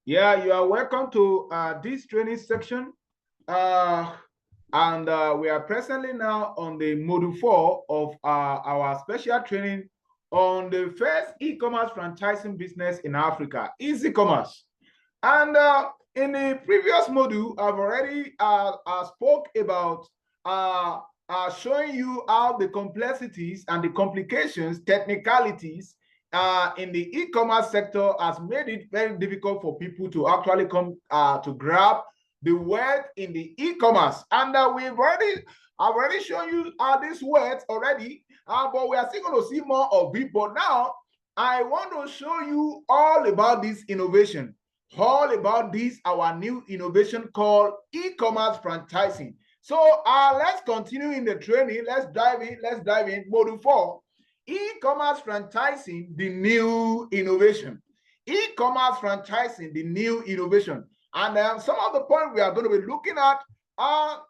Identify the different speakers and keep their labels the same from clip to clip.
Speaker 1: Yeah, you are welcome to this training section. And we are presently now on the module 4 of our special training on the first e-commerce franchising business in Africa, EasyKommerce. And in the previous module, I've already spoke about showing you how the complexities and the complications, technicalities in the e-commerce sector has made it very difficult for people to actually come to grab the wealth in the e-commerce. And I've already shown you this wealth already, but we are still going to see more of it. But now I want to show you all about this innovation, all about this, our new innovation called e-commerce franchising. So let's continue in the training. Let's dive in. Module 4, e-commerce franchising, the new innovation. E-commerce franchising, the new innovation. And some of the points we are going to be looking at are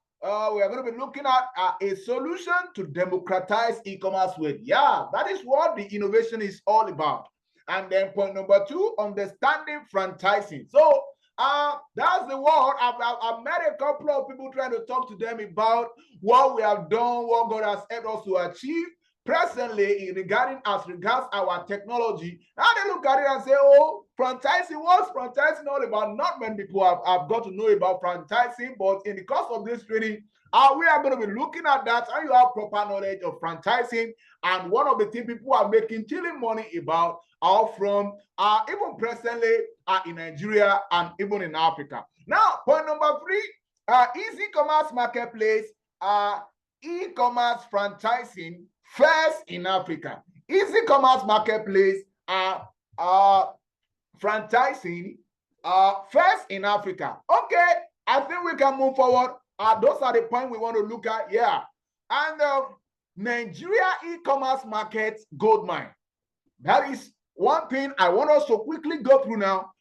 Speaker 1: a solution to democratize e-commerce with. Yeah, that is what the innovation is all about. And then point number 2, understanding franchising. So that's the word. I've met a couple of people trying to talk to them about what we have done, what God has helped us to achieve presently regarding our technology. Now they look at it and say, oh, franchising, what's franchising all about? Not many people have got to know about franchising, but in the course of this training, we are going to be looking at that, and you have proper knowledge of franchising. And one of the things people are making chilling money about are from even presently in Nigeria and even in Africa. Now, point number 3, EasyKommerce marketplace, e-commerce franchising first in Africa. EasyKommerce marketplace, franchising first in Africa. Okay, I think we can move forward. Those are the points we want to look at. Yeah. And Nigeria e-commerce market gold mine. That is one thing I want us to quickly go through now.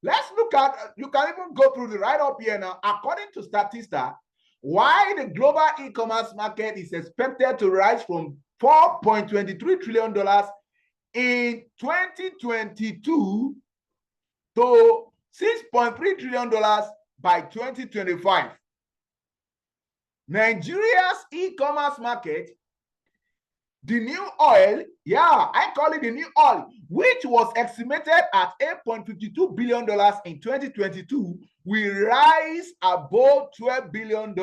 Speaker 1: Let's look at, you can even go through the write-up here now. According to Statista, why the global e-commerce market is expected to rise from $4.23 trillion in 2022 to $6.3 trillion by 2025. Nigeria's e-commerce market, the new oil, yeah, I call it the new oil, which was estimated at $8.52 billion in 2022, will rise above $12 billion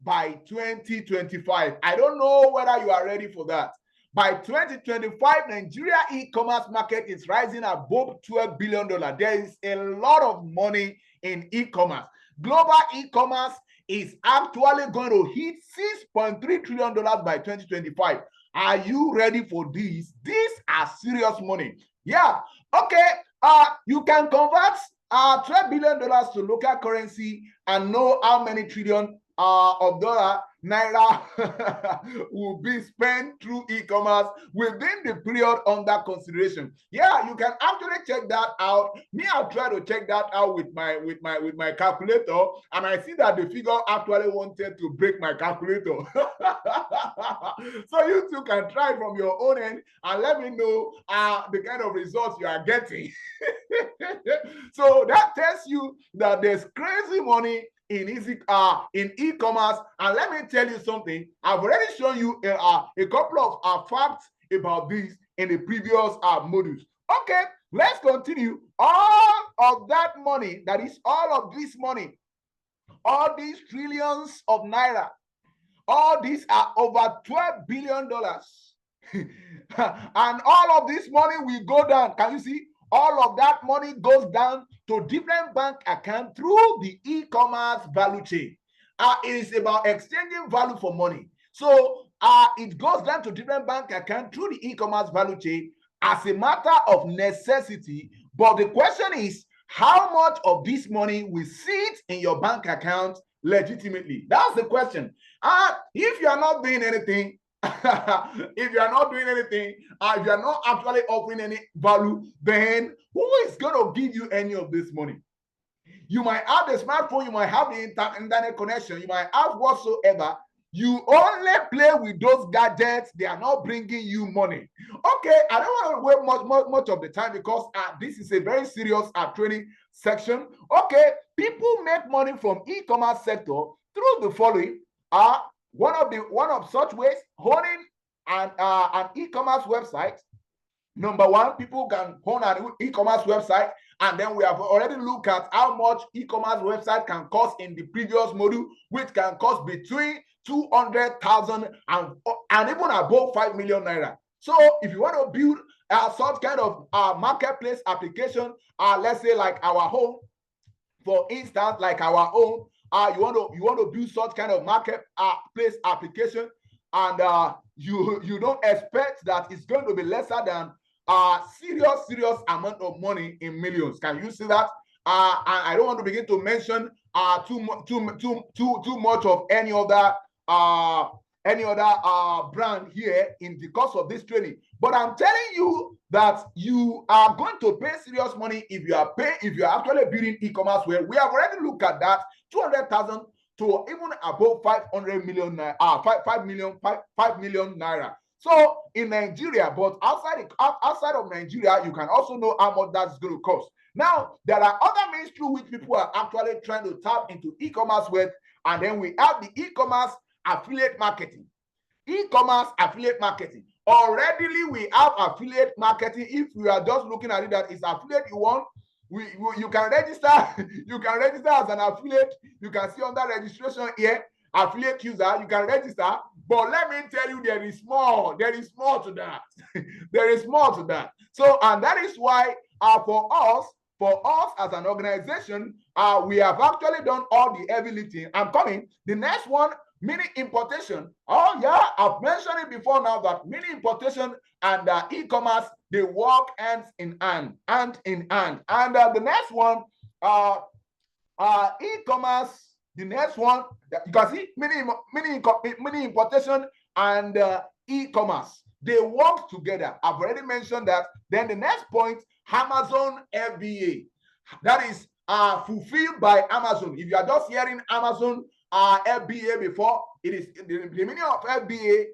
Speaker 1: by 2025. I don't know whether you are ready for that. By 2025, Nigeria e-commerce market is rising above $12 billion. There is a lot of money in e-commerce. Global e-commerce is actually going to hit $6.3 trillion by 2025. Are you ready for this? These are serious money. Yeah. Okay. You can convert $12 billion to local currency and know how many trillion of naira will be spent through e-commerce within the period under consideration. Yeah, you can actually check that out. Me, I'll try to check that out with my calculator, and I see that the figure actually wanted to break my calculator. So you too can try from your own end and let me know the kind of results you are getting. So that tells you that there's crazy money in e-commerce. And let me tell you something. I've already shown you a couple of facts about this in the previous modules. Okay, let's continue. All of that money, that is all of this money, all these trillions of naira, all these are over $12 billion. And all of this money will go down. Can you see? All of that money goes down to different bank accounts through the e-commerce value chain. It is about exchanging value for money. So it goes down to different bank accounts through the e-commerce value chain as a matter of necessity. But the question is, how much of this money will sit in your bank account legitimately? That's the question. If you are not doing anything, if you are not doing anything, if you are not actually offering any value, then who is going to give you any of this money? You might have the smartphone, you might have the internet connection, you might have whatsoever, You only play with those gadgets. They are not bringing you money. Okay, I don't want to wait much of the time because this is a very serious training section. Okay, people make money from e-commerce sector through the following. One of such ways, owning an e-commerce website. Number one, people can own an e-commerce website, and then we have already looked at how much e-commerce website can cost in the previous module, which can cost between 200,000 and even above 5 million naira. So if you want to build such kind of marketplace application, let's say like our home, for instance, like our own, you want to build such kind of marketplace application, and you don't expect that it's going to be lesser than serious amount of money in millions. Can you see that? And I don't want to begin to mention too much of any other brand here in the course of this training. But I'm telling you that you are going to pay serious money if you are actually building e-commerce. Where we have already looked at that 200,000 to even above 500 million, 5 million naira. So in Nigeria, but outside of Nigeria, you can also know how much that's going to cost. Now, there are other means through which people are actually trying to tap into e-commerce with, and then we have the e-commerce affiliate marketing. E-commerce affiliate marketing. Already we have affiliate marketing. If you are just looking at it that it's affiliate you want, you can register. You can register as an affiliate. You can see under registration here, affiliate user. You can register. But let me tell you, there is more. There is more to that. There is more to that. So, and that is why for us as an organization, we have actually done all the heavy lifting. I'm coming. The next one, mini importation. Oh yeah, I've mentioned it before now that mini importation and e-commerce, they work hand in hand. And the next one, e-commerce. The next one, you can see mini importation and e-commerce. They work together. I've already mentioned that. Then the next point, Amazon FBA. That is fulfilled by Amazon. If you are just hearing Amazon FBA before, it is the meaning of FBA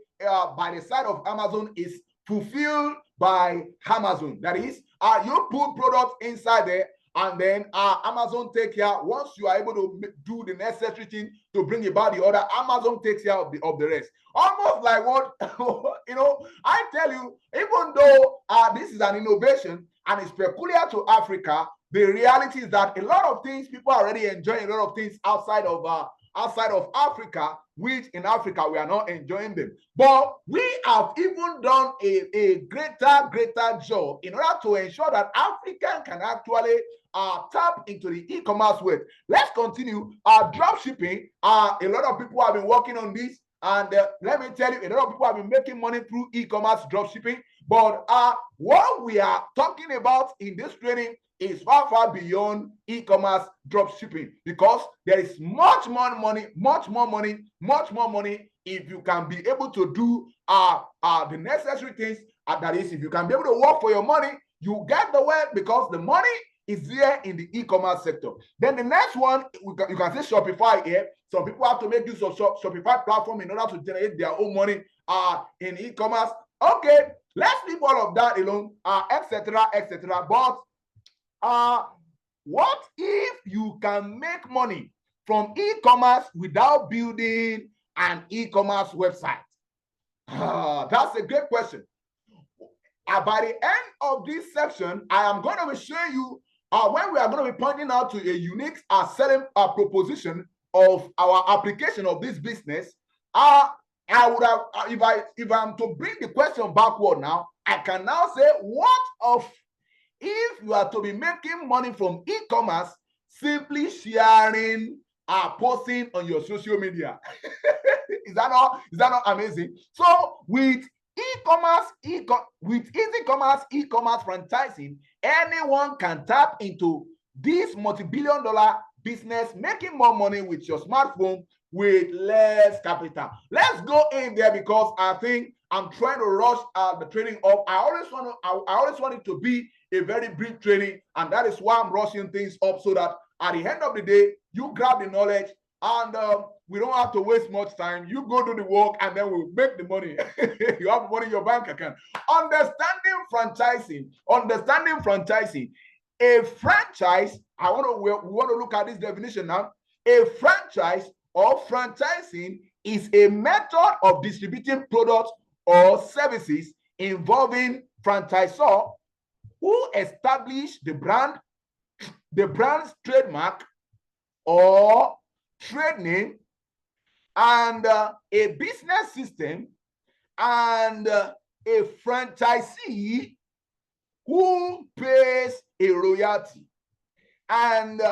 Speaker 1: by the side of Amazon is fulfilled by Amazon. That is, you put products inside there, and then Amazon take care. Once you are able to do the necessary thing to bring about the order, Amazon takes care of the rest. Almost like what I tell you, even though this is an innovation and it's peculiar to Africa, the reality is that a lot of things people are already enjoying a lot of things outside of Africa, which in Africa we are not enjoying them. But we have even done a greater job in order to ensure that Africa can actually tap into the e-commerce world. Let's continue. Drop shipping. A lot of people have been working on this, and let me tell you, a lot of people have been making money through e-commerce drop shipping. But what we are talking about in this training is far beyond e-commerce drop shipping, because there is much more money if you can be able to do the necessary things. That is, if you can be able to work for your money, you get the work, because the money is there in the e-commerce sector. Then the next one, you can say Shopify here. Some people have to make use of Shopify platform in order to generate their own money in e-commerce. Okay, let's leave all of that alone, etc. But what if you can make money from e-commerce without building an e-commerce website? That's a great question. By the end of this section, I am going to be showing you when we are going to be pointing out to a unique selling proposition of our application of this business. I would have, if I'm to bring the question backward now, I can now say, what of if you are to be making money from e-commerce simply sharing posting on your social media? Is that not amazing? So with EasyKommerce e-commerce franchising, anyone can tap into this multi-billion-dollar business, making more money with your smartphone with less capital. Let's go in there, because I think I'm trying to rush the training up. I always want it to be a very brief training, and that is why I'm rushing things up, so that at the end of the day, you grab the knowledge. And we don't have to waste much time. You go do the work and then we'll make the money. You have money in your bank account. Understanding franchising. A franchise, we want to look at this definition now. A franchise or franchising is a method of distributing products or services involving franchisor who establish the brand's trademark or trade name, and a business system, and a franchisee who pays a royalty and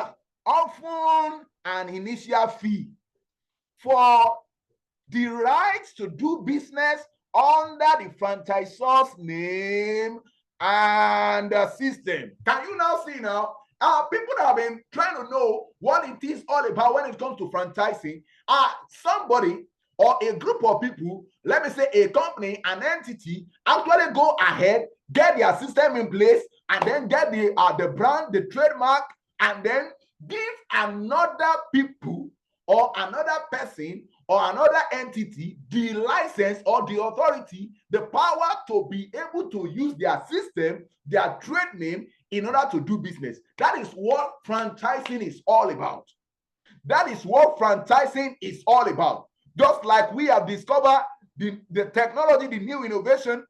Speaker 1: often an initial fee for the right to do business under the franchisor's name and system. Can you now see now? People that have been trying to know what it is all about when it comes to franchising, somebody or a group of people, let me say a company, an entity, actually go ahead, get their system in place, and then get the brand, the trademark, and then give another people or another person or another entity the license or the authority, the power to be able to use their system, their trade name in order to do business. That is what franchising is all about. That is what franchising is all about. Just like we have discovered the technology, the new innovation,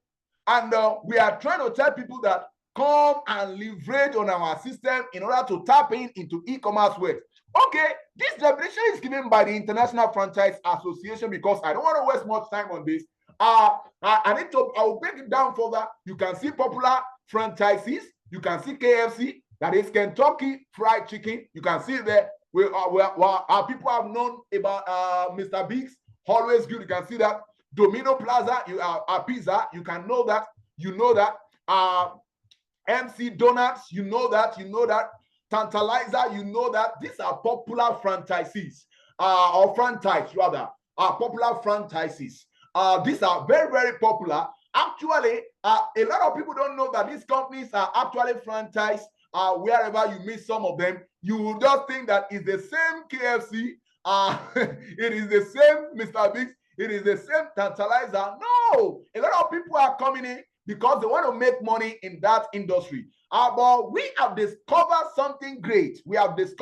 Speaker 1: and we are trying to tell people that come and leverage on our system in order to tap into e-commerce world. Okay, this definition is given by the International Franchise Association because I don't want to waste much time on this. I will break it down further. You can see popular franchises. You can see KFC, that is Kentucky Fried Chicken. You can see there our people have known about Mr. Biggs, always good. You can see that. Domino Plaza, pizza, you can know that. You know that. MC Donuts, you know that. Tantalizer, you know that. These are popular franchises, or franchise rather, popular franchises. These are very, very popular. Actually, a lot of people don't know that these companies are actually franchised. Wherever you meet some of them, you will just think that it's the same KFC, it is the same Mr. Biggs, it is the same Tantalizer. No, a lot of people are coming in because they want to make money in that industry. But we have discovered something great. Let's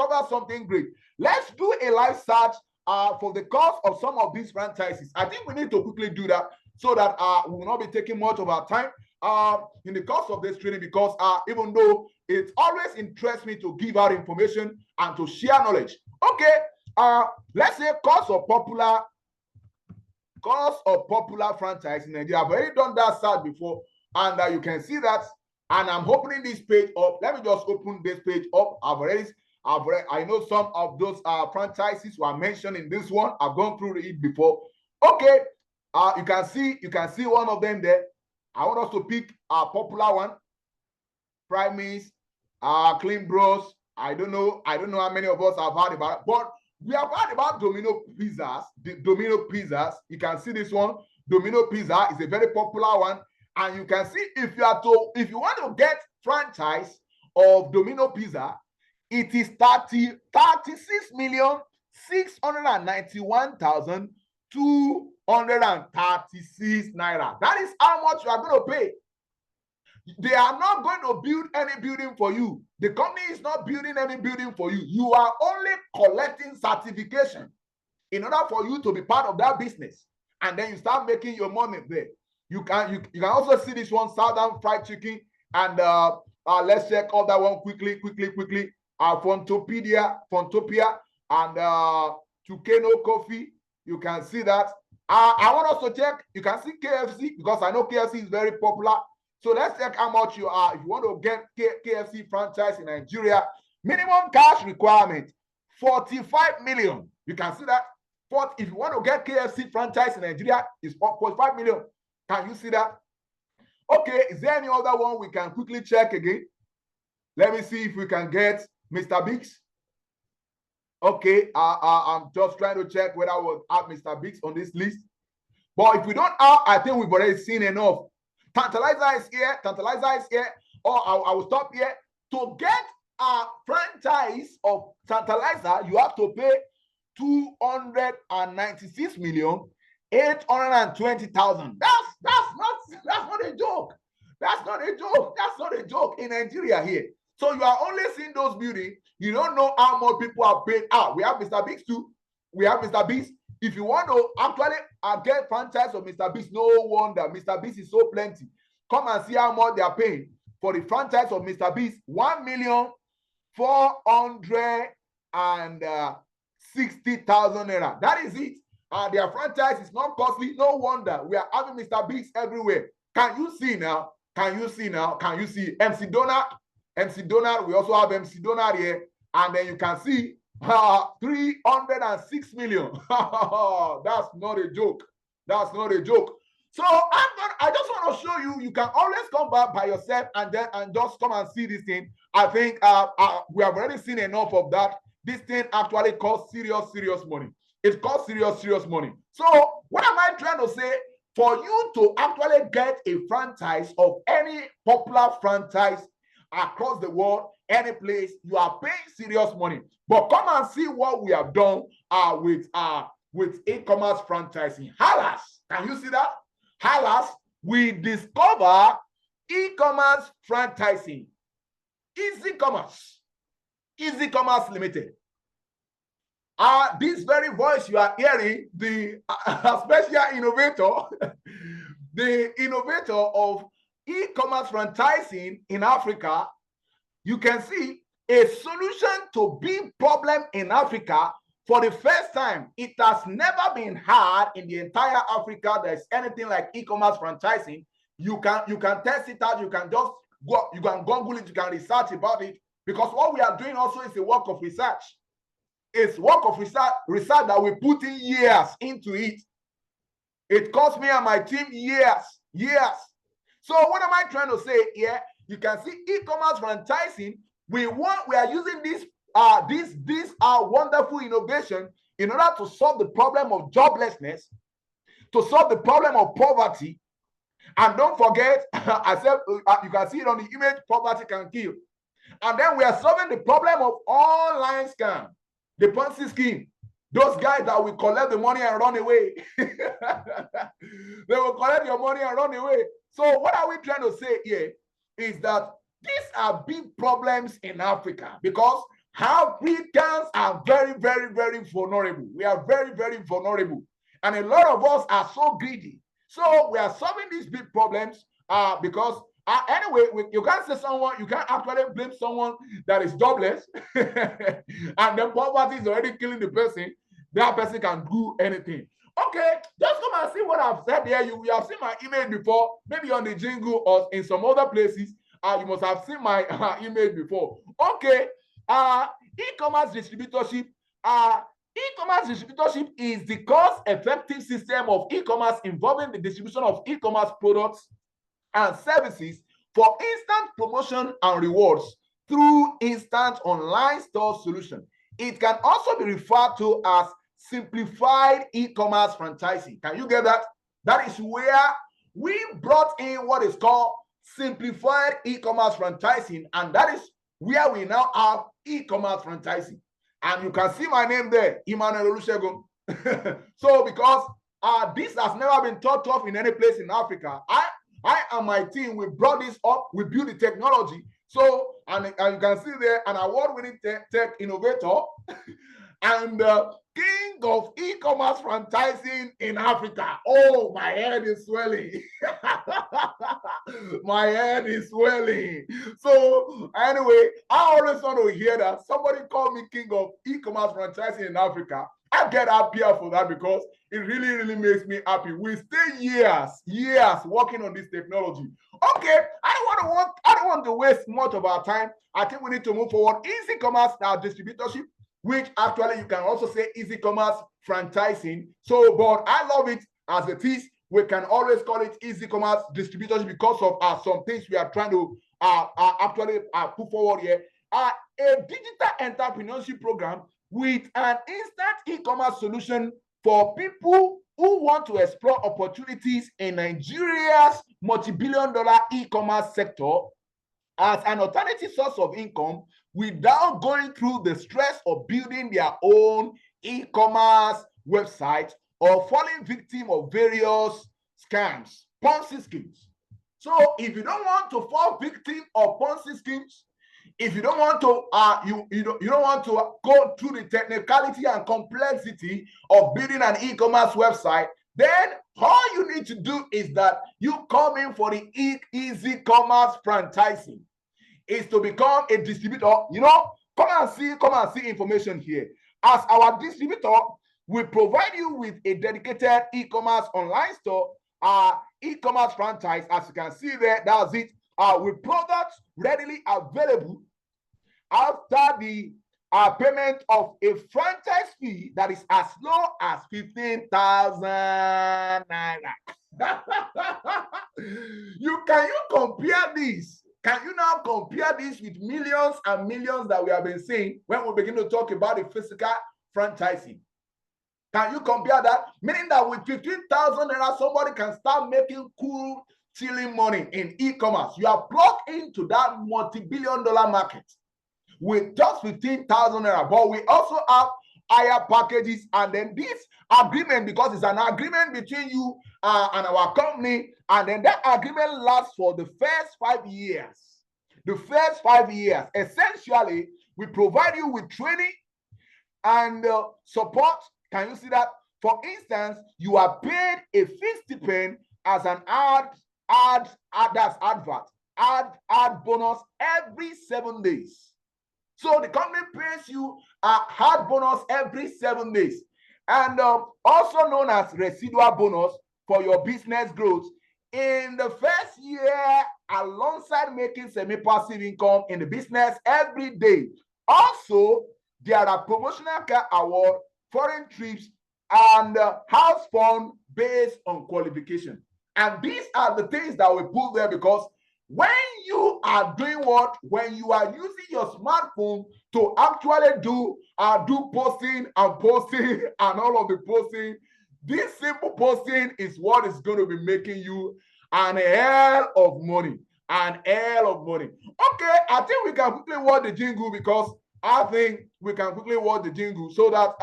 Speaker 1: do a live search for the cost of some of these franchises. I think we need to quickly do that so that we will not be taking much of our time in the course of this training, because even though it always interests me to give out information and to share knowledge. Okay, let's say cost of popular franchise in Nigeria. I've already done that search before, and you can see that. And I'm opening this page up. Let me just open this page up. I know some of those franchises were mentioned in this one. I've gone through it before. Okay, you can see one of them there. I want us to pick a popular one. Primis, Clean Bros. I don't know how many of us have heard about it, but we have heard about Domino Pizzas. The Domino Pizzas. You can see this one. Domino Pizza is a very popular one. And you can see if you want to get franchise of Domino Pizza, it is 36,691,236 naira. That is how much you are going to pay. They are not going to build any building for you. The company is not building any building for you. You are only collecting certification in order for you to be part of that business. And then you start making your money there. You can also see this one, Southern Fried Chicken, and let's check out that one quickly. Fontopia, and Tucano Coffee. You can see that. I want us to check. You can see KFC because I know KFC is very popular. So let's check how much you are. If you want to get KFC franchise in Nigeria, minimum cash requirement 45 million. You can see that. If you want to get KFC franchise in Nigeria, it's 45 million. Can you see that? Okay, is there any other one we can quickly check again? Let me see if we can get Mr. Biggs. Okay, I'm just trying to check whether we'll have Mr. Biggs on this list. But if we don't have, I think we've already seen enough. Tantalizer is here. I will stop here. To get a franchise of Tantalizer, you have to pay 296,820,000. That's not a joke. That's not a joke. That's not a joke in Nigeria here. So you are only seeing those buildings. You don't know how more people are paid out. We have Mr. Biggs too. We have Mr. Beast. If you want to actually get franchise of Mr. Beast, no wonder Mr. Beast is so plenty. Come and see how much they are paying for the franchise of Mr. Beast. 1,460,000 naira. That is it. Their franchise is not costly. No wonder we are having Mr. Beast everywhere. Can you see now? Can you see now? Can you see MC Donald? MC Donald. We also have MC Donald here, and then you can see 306 million. That's not a joke. That's not a joke. So I just want to show you. You can always come back by yourself and just come and see this thing. I think we have already seen enough of that. This thing actually costs serious money. It costs serious money. So what am I trying to say? For you to actually get a franchise of any popular franchise across the world, any place, you are paying serious money. But come and see what we have done with e-commerce franchising. Halas, can you see that? Halas, we discover e-commerce franchising. EASYKOMAS Limited. This very voice you are hearing, the special innovator, the innovator of e-commerce franchising in Africa. You can see a solution to big problem in Africa. For the first time, it has never been had in the entire Africa. There's anything like e-commerce franchising. You can test it out. You can just go. You can Google it. You can research about it, because what we are doing also is a work of research. It's work of research that we put in years into it. It cost me and my team years. So what am I trying to say here? You can see e-commerce franchising. We are using this wonderful innovation in order to solve the problem of joblessness, to solve the problem of poverty. And don't forget, I said, you can see it on the image, poverty can kill. And then we are solving the problem of online scam, the Ponzi scheme. Those guys that will collect the money and run away. They will collect your money and run away. So what are we trying to say here is that these are big problems in Africa, because Africans are very vulnerable. We are very vulnerable. And a lot of us are so greedy. So we are solving these big problems because anyway, you can't say you can't actually blame someone that is jobless and then poverty is already killing the person. That person can do anything. Okay, just come and see what I've said here. You have seen my email before, maybe on the jingle or in some other places. You must have seen my email before. Okay, e-commerce distributorship. E-commerce distributorship is the cost-effective system of e-commerce involving the distribution of e-commerce products and services for instant promotion and rewards through instant online store solution. It can also be referred to as simplified e-commerce franchising. Can you get that? That is where we brought in what is called simplified e-commerce franchising, and that is where we now have e-commerce franchising. And you can see my name there, Emmanuel Olusegun. So because this has never been thought of in any place in Africa, I and my team, we brought this up, we built the technology. So, and you can see there an award-winning tech innovator and king of e-commerce franchising in Africa. Oh, my head is swelling. My head is swelling. So anyway, I always want to hear that somebody call me king of e-commerce franchising in Africa. I get happier for that because it really makes me happy. We stay years working on this technology. Okay, I don't want to waste much of our time. I think we need to move forward. EasyKommerce distributorship, which actually you can also say EasyKommerce franchising. So, but I love it as it is. We can always call it EasyKommerce distributorship because of some things we are trying to actually put forward here. A digital entrepreneurship program with an instant e-commerce solution for people who want to explore opportunities in Nigeria's multi-billion-dollar e-commerce sector as an alternative source of income without going through the stress of building their own e-commerce website or falling victim of various scams, Ponzi schemes. So if you don't want to fall victim of Ponzi schemes, if you don't want to you don't want to go through the technicality and complexity of building an e-commerce website, then all you need to do is that you come in for the easy commerce franchising. Is to become a distributor. Come and see information here. As our distributor, we provide you with a dedicated e-commerce online store, e-commerce franchise. As you can see there, that's it. With products readily available after the payment of a franchise fee that is as low as 15,000 naira. Can you compare this? Can you now compare this with millions and millions that we have been seeing when we begin to talk about the physical franchising? Can you compare that? Meaning that with 15,000 naira, somebody can start making cool, chilling money in e-commerce. You are plugged into that multi-billion-dollar market with just 15,000 naira. But we also have higher packages, and then this agreement, because it's an agreement between you and our company, and then that agreement lasts for the first 5 years. The first 5 years, essentially, we provide you with training and support. Can you see that? For instance, you are paid a fixed stipend as an ad bonus every 7 days. So the company pays you a hard bonus every 7 days, and also known as residual bonus for your business growth in the first year, alongside making semi-passive income in the business every day. Also, there are promotional car award, foreign trips, and house fund based on qualification. And these are the things that we put there, because when you are doing what? When you are using your smartphone to actually do posting and all of the posting, this simple posting is what is going to be making you an hell of money. Okay, I think we can quickly watch the jingle, because I think we can quickly watch the jingle so that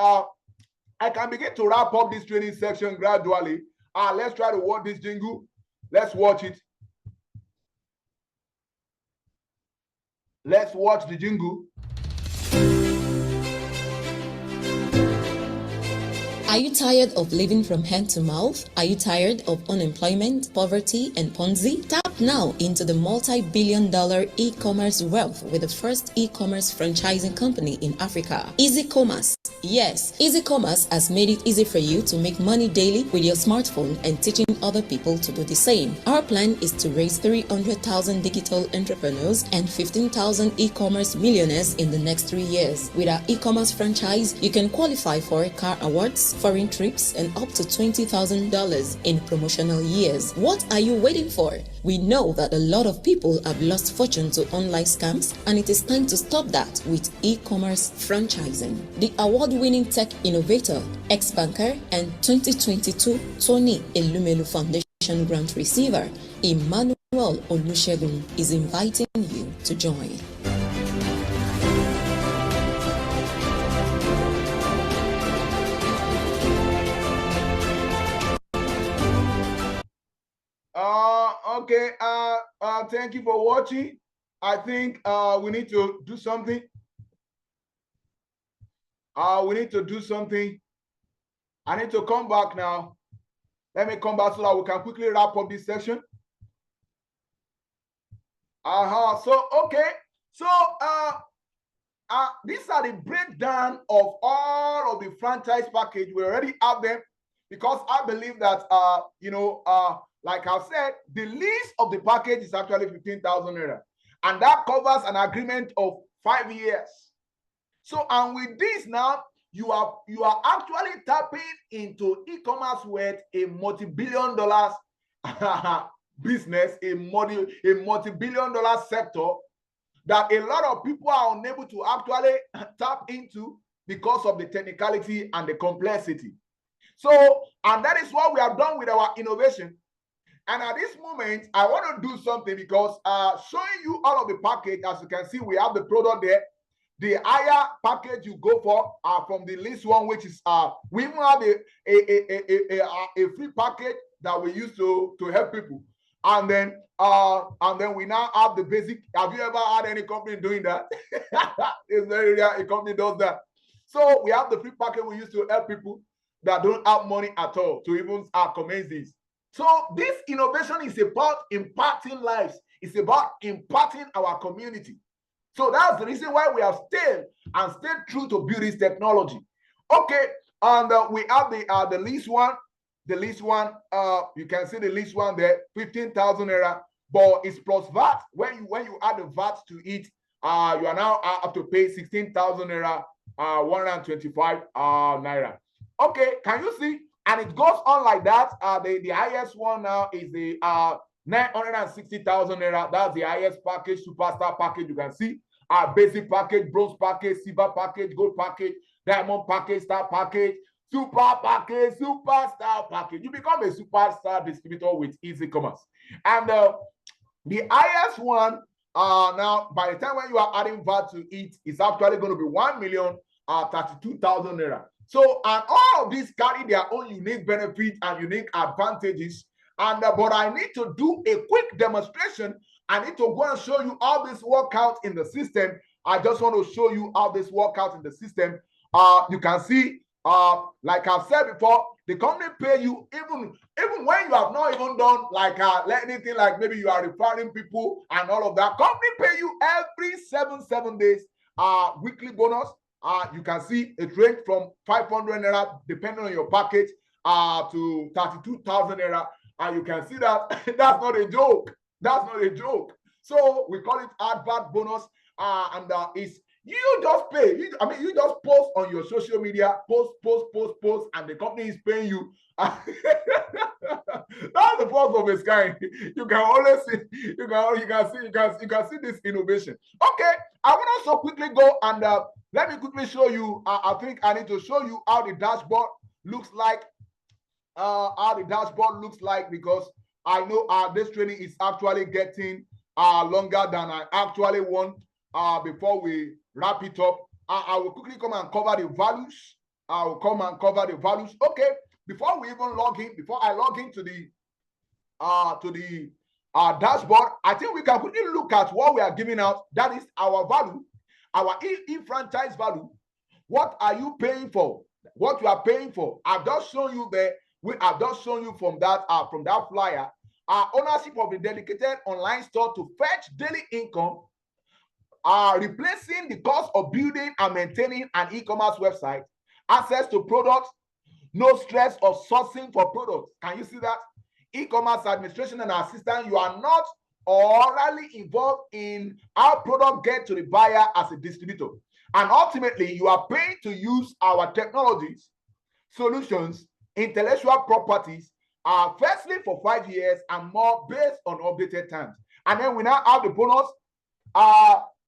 Speaker 1: I can begin to wrap up this training section gradually. Let's try to watch this jingle. Let's watch it. Let's watch the jingle.
Speaker 2: Are you tired of living from hand to mouth? Are you tired of unemployment, poverty, and Ponzi? Tap now into the multi-billion-dollar e-commerce wealth with the first e-commerce franchising company in Africa, EASYKOMAS. Yes, EASYKOMAS has made it easy for you to make money daily with your smartphone and teaching other people to do the same. Our plan is to raise 300,000 digital entrepreneurs and 15,000 e-commerce millionaires in the next 3 years. With our e-commerce franchise, you can qualify for car awards, foreign trips, and up to $20,000 in promotional years. What are you waiting for? We know that a lot of people have lost fortune to online scams, and it is time to stop that with e-commerce franchising. The award-winning tech innovator, ex-banker, and 2022 Tony Elumelu Foundation grant receiver, Emmanuel Olusegun, is inviting you to join.
Speaker 1: Okay, thank you for watching. I think we need to do something. I need to come back now. Let me come back so that we can quickly wrap up this section. These are the breakdown of all of the franchise package. We already have them, because I believe that like I've said, the least of the package is actually 15,000 naira, and that covers an agreement of 5 years. So, and with this now, you are actually tapping into e-commerce with a multi-billion dollars business, a multi-billion dollar sector that a lot of people are unable to actually tap into because of the technicality and the complexity. So, and that is what we have done with our innovation. And at this moment, I want to do something, because showing you all of the package, as you can see, we have the product there. the higher package you go for from the least one, which is we even have a free package that we use to help people, and then we now have the basic. Have you ever had any company doing that? It's very rare a company does that. So we have the free package we use to help people that don't have money at all to even commence this. So this innovation is about impacting lives. It's about impacting our community. So that's the reason why we have stayed true to build this technology. Okay, and we have the least one. The least one, you can see the least one there, 15,000 naira, but it's plus VAT. When you add the VAT to it, you are now up to pay 16,000 naira, 125 naira. Okay, can you see? And it goes on like that. The highest one now is the 960,000 naira. That's the highest package, superstar package. You can see basic package, bronze package, silver package, gold package, diamond package, star package, super package, superstar package. You become a superstar distributor with EasyKomas. And the highest one now, by the time when you are adding VAT to it, it's actually going to be 1,032,000 naira. So, and all of these carry their own unique benefits and unique advantages. And but I need to do a quick demonstration. I need to go and show you how this works out in the system. I just want to show you how this works out in the system. You can see, like I've said before, the company pay you even when you have not even done like anything, like maybe you are referring people and all of that. Company pay you every 7 days weekly bonus. You can see it range from 500 naira depending on your package to 32,000 naira, and you can see that that's not a joke. That's not a joke. So we call it advert bonus, and it's you just pay. You just post on your social media, post, and the company is paying you. That's the first of its kind. You can always see. You can see this innovation. Okay, I want to so quickly go and let me quickly show you. I think I need to show you how the dashboard looks like. Because I know this training is actually getting longer than I actually want. Before we wrap it up, I will quickly come and cover the values. I will come and cover the values. Okay, before we even log in, before I log into the dashboard, I think we can quickly look at what we are giving out. That is our value, our e-franchise value. What are you paying for? What you are paying for? I've just shown you there. I've just shown you from that flyer. Ownership of the dedicated online store to fetch daily income. Replacing the cost of building and maintaining an e-commerce website, access to products, no stress of sourcing for products. Can you see that? E-commerce administration and assistance. You are not orally involved in how product get to the buyer as a distributor. And ultimately, you are paying to use our technologies, solutions, intellectual properties, firstly for 5 years and more based on updated terms. And then we now have the bonus,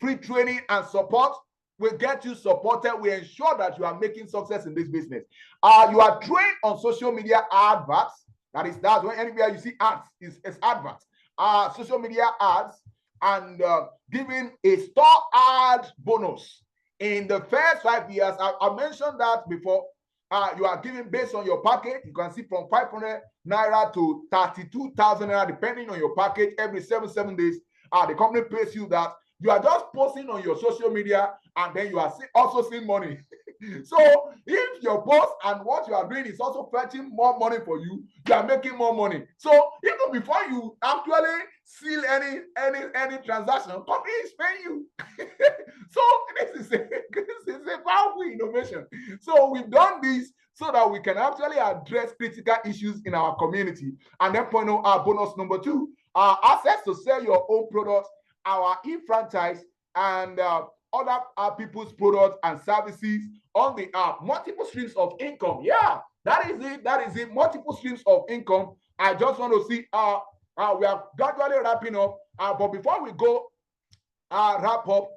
Speaker 1: free training and support. We get you supported. We ensure that you are making success in this business. You are trained on social media adverts. That's when anywhere you see ads, it's adverts. Social media ads, and giving a store ad bonus in the first 5 years. I mentioned that before. You are giving based on your package. You can see from 500 naira to 32,000 naira, depending on your package. Every 7 days, the company pays you that. You are just posting on your social media, and then you are also seeing money. So if your post and what you are doing is also fetching more money for you, you are making more money. So even before you actually seal any transaction, company is paying you. So this is a powerful innovation. So we've done this so that we can actually address critical issues in our community. And then point out our bonus number 2, access to sell your own products, our e-franchise, and other people's products and services on the app. Multiple streams of income. Yeah, that is it. Multiple streams of income. I just want to see we are gradually wrapping up. But before we go wrap up,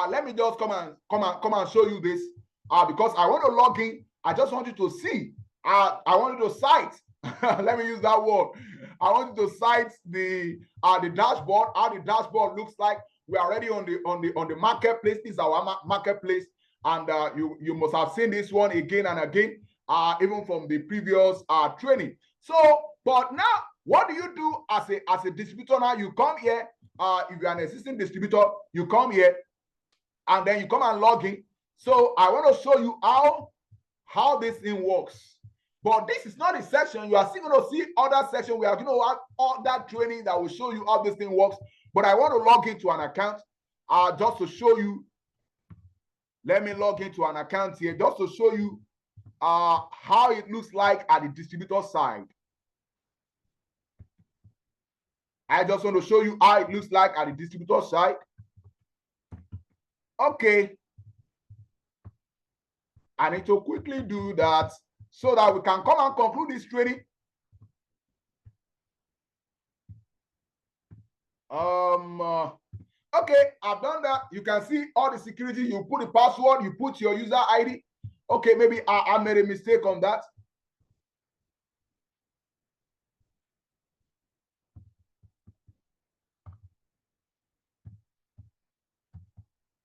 Speaker 1: let me just come and show you this. Because I want to log in. I just want you to see. I want you to cite. Let me use that word. I want you to cite the dashboard, how the dashboard looks like. we are already on the marketplace. This is our marketplace, and you must have seen this one again and again, even from the previous training. So, but now, what do you do as a distributor? Now you come here. If you're an existing distributor, you come here, and then you come and log in. So I want to show you how this thing works. But this is not a section. You are still going to see other section. We are going to have all that training that will show you how this thing works. But I want to log into an account just to show you. Let me log into an account here just to show you how it looks like at the distributor side. I just want to show you how it looks like at the distributor side. Okay. I need to quickly do that so that we can come and conclude this training. Okay, I've done that. You can see all the security. You put the password, you put your user ID. Okay, maybe I made a mistake on that.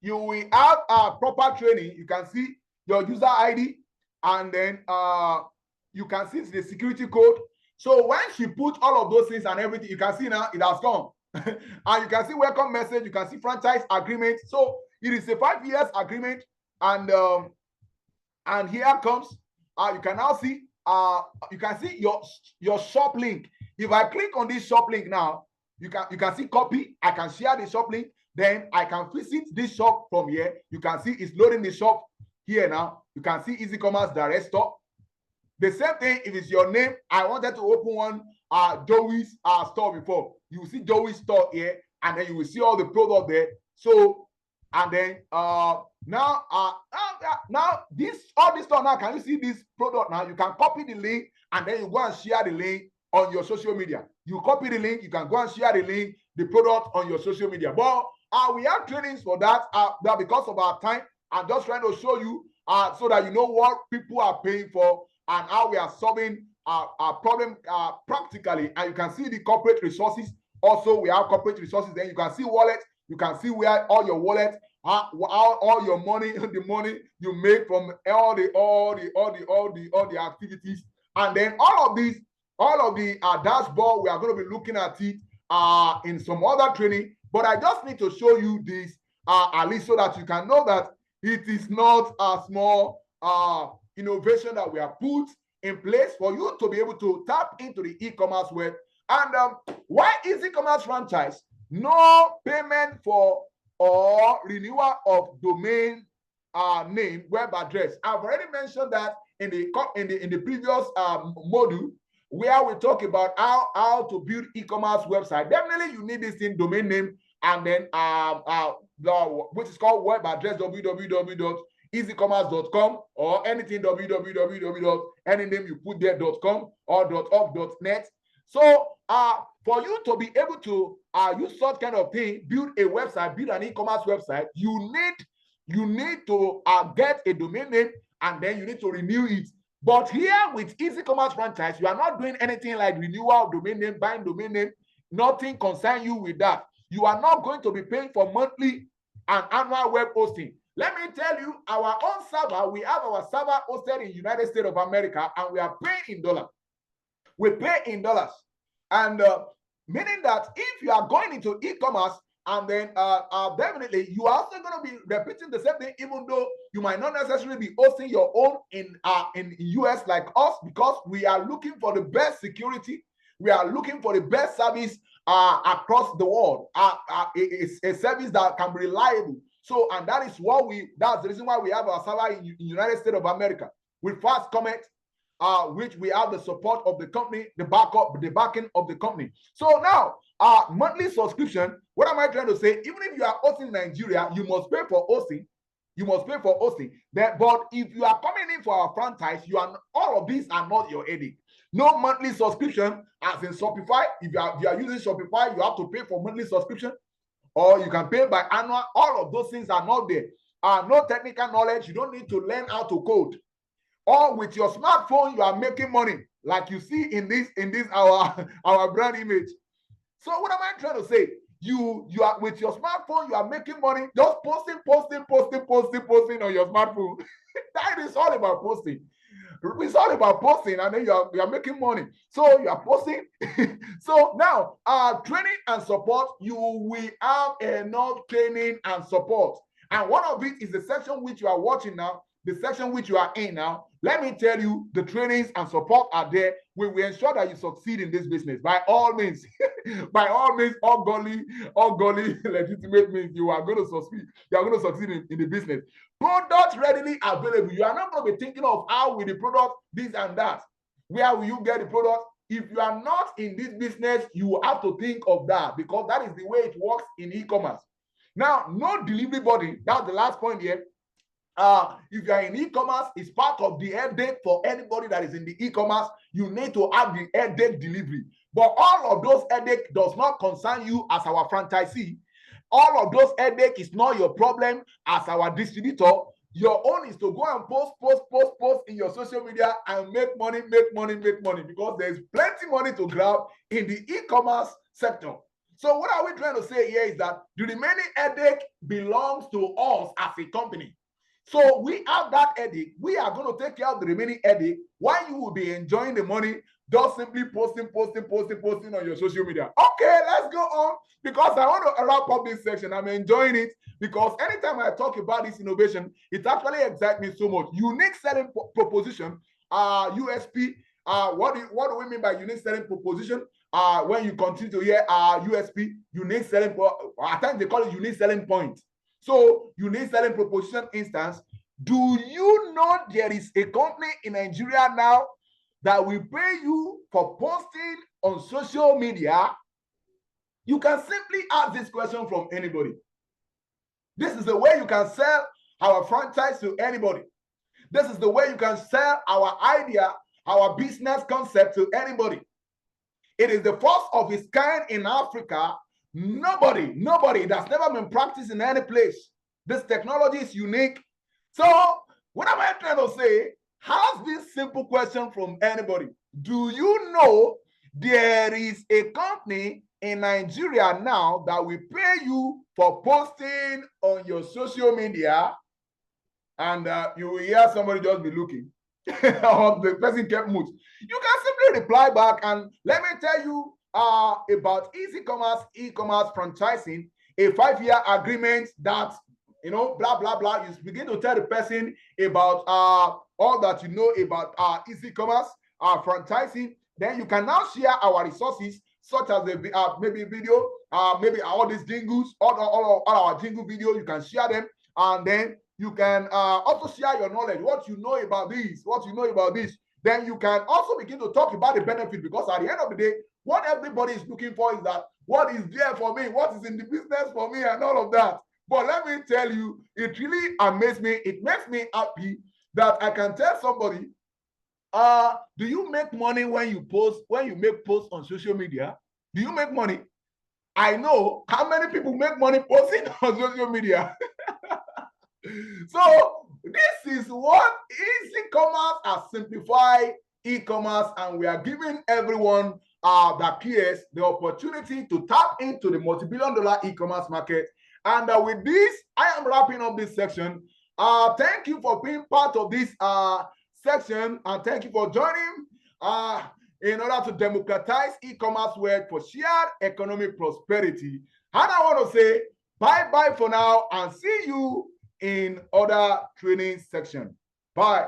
Speaker 1: You will have proper training. You can see your user ID, and then you can see the security code. So when she put all of those things and everything, you can see now it has come. And you can see welcome message, you can see franchise agreement. So it is a 5 years agreement, and here comes you can now see you can see your shop link. If I click on this shop link now, you can see copy. I can share the shop link, then I can visit this shop from here. You can see it's loading the shop here now. You can see EasyKomas Direct Store. The same thing if it's your name. I wanted to open one Joey's store before. You will see Joey's store here, and then you will see all the product there. So, and then now this all this store now, can you see this product now? You can copy the link, and then you go and share the link on your social media. You copy the link, you can go and share the link, the product on your social media. But we have trainings for that. That because of our time, I'm just trying to show you so that you know what people are paying for and how we are solving our problem practically. And you can see the corporate resources. Also, we have corporate resources. Then you can see wallet. You can see where all your wallet, all your money, the money you make from all the activities, and then all of the dashboard. We are going to be looking at it in some other training. But I just need to show you this at least so that you can know that it is not a small innovation that we have put in place for you to be able to tap into the e-commerce web. And why EasyKomas franchise? No payment for or renewal of domain name, web address. I've already mentioned that in the previous module where we talk about how to build e-commerce website. Definitely you need this in domain name, and then which is called web address, www.easykomas.com, or anything any name you put there.com or .org.net. So for you to be able to use such kind of thing, build a website, build an e-commerce website, you need to get a domain name, and then you need to renew it. But here with EasyKomas franchise, you are not doing anything like renewal of domain name, buying domain name. Nothing concerns you with that. You are not going to be paying for monthly and annual web hosting. Let me tell you, our own server, we have our server hosted in United States of America, and we are paying in dollars. We pay in dollars. And meaning that if you are going into e-commerce, and then definitely you are also going to be repeating the same thing, even though you might not necessarily be hosting your own in US like us, because we are looking for the best security. We are looking for the best service across the world. It's a service that can be reliable. So, and that's the reason why we have our server in United States of America with Fast Comment, which we have the support of the company, the backing of the company. So now, monthly subscription, what am I trying to say? Even if you are hosting in Nigeria, you must pay for hosting. You must pay for hosting. But if you are coming in for our franchise, all of these are not your headache. No monthly subscription, as in Shopify. If you are using Shopify, you have to pay for monthly subscription, or you can pay by annual. All of those things are not there. No technical knowledge. You don't need to learn how to code. Or with your smartphone, you are making money, like you see in this our brand image. So what am I trying to say? You are with your smartphone, you are making money, just posting on your smartphone. That is all about posting. It's all about posting, and then you are making money. So you are posting. So now, training and support, you will have enough training and support. And one of it is the section which you are watching now, the section which you are in now. Let me tell you, the trainings and support are there. We will ensure that you succeed in this business by all means. By all means, all golly, legitimate means you are going to succeed. You are going to succeed in the business. Products readily available. You are not going to be thinking of how will the product this and that. Where will you get the product? If you are not in this business, you will have to think of that, because that is the way it works in e-commerce. Now, no delivery body. That's the last point here. If you are in e-commerce, it's part of the headache for anybody that is in the e-commerce. You need to have the headache delivery. But all of those headache does not concern you as our franchisee. All of those headache is not your problem as our distributor. Your own is to go and post in your social media and make money, because there's plenty money to grab in the e-commerce sector. So what are we trying to say here is that the remaining headache belongs to us as a company. So we have that headache. We are going to take care of the remaining headache while you will be enjoying the money, just simply posting on your social media. Okay, let's go on, because I want to wrap up this section. I'm enjoying it, because anytime I talk about this innovation, it actually excites me so much. Unique selling proposition, USP. What do we mean by unique selling proposition? When you continue to hear USP, unique selling, at times they call it unique selling point. So, unique selling proposition instance. Do you know there is a company in Nigeria now that will pay you for posting on social media? You can simply ask this question from anybody. This is the way you can sell our franchise to anybody. This is the way you can sell our idea, our business concept to anybody. It is the first of its kind in Africa. Nobody that's never been practiced in any place. This technology is unique. So what am I trying to say? Ask this simple question from anybody. Do you know there is a company in Nigeria now that will pay you for posting on your social media? And you will hear somebody just be looking. Or the person kept mute. You can simply reply back, and let me tell you about EasyKomas e-commerce franchising, a 5-year agreement that, blah blah blah. You begin to tell the person about all that you know about EasyKomas franchising. Then you can now share our resources, such as the maybe video, maybe all these jingles, all our jingle video. You can share them, and then you can also share your knowledge, what you know about this, Then you can also begin to talk about the benefit, because at the end of the day, what everybody is looking for is that what is there for me, what is in the business for me, and all of that. But let me tell you, it really amazes me. It makes me happy that I can tell somebody, do you make money when you make posts on social media? Do you make money? I know how many people make money posting on social media. So this is what EasyKomas has simplified e-commerce, and we are giving everyone that cares the opportunity to tap into the multi-billion-dollar e-commerce market. And with this, I am wrapping up this section. Thank you for being part of this section, and thank you for joining in order to democratize e-commerce world for shared economic prosperity. And I want to say bye-bye for now, and see you in other training section. Bye.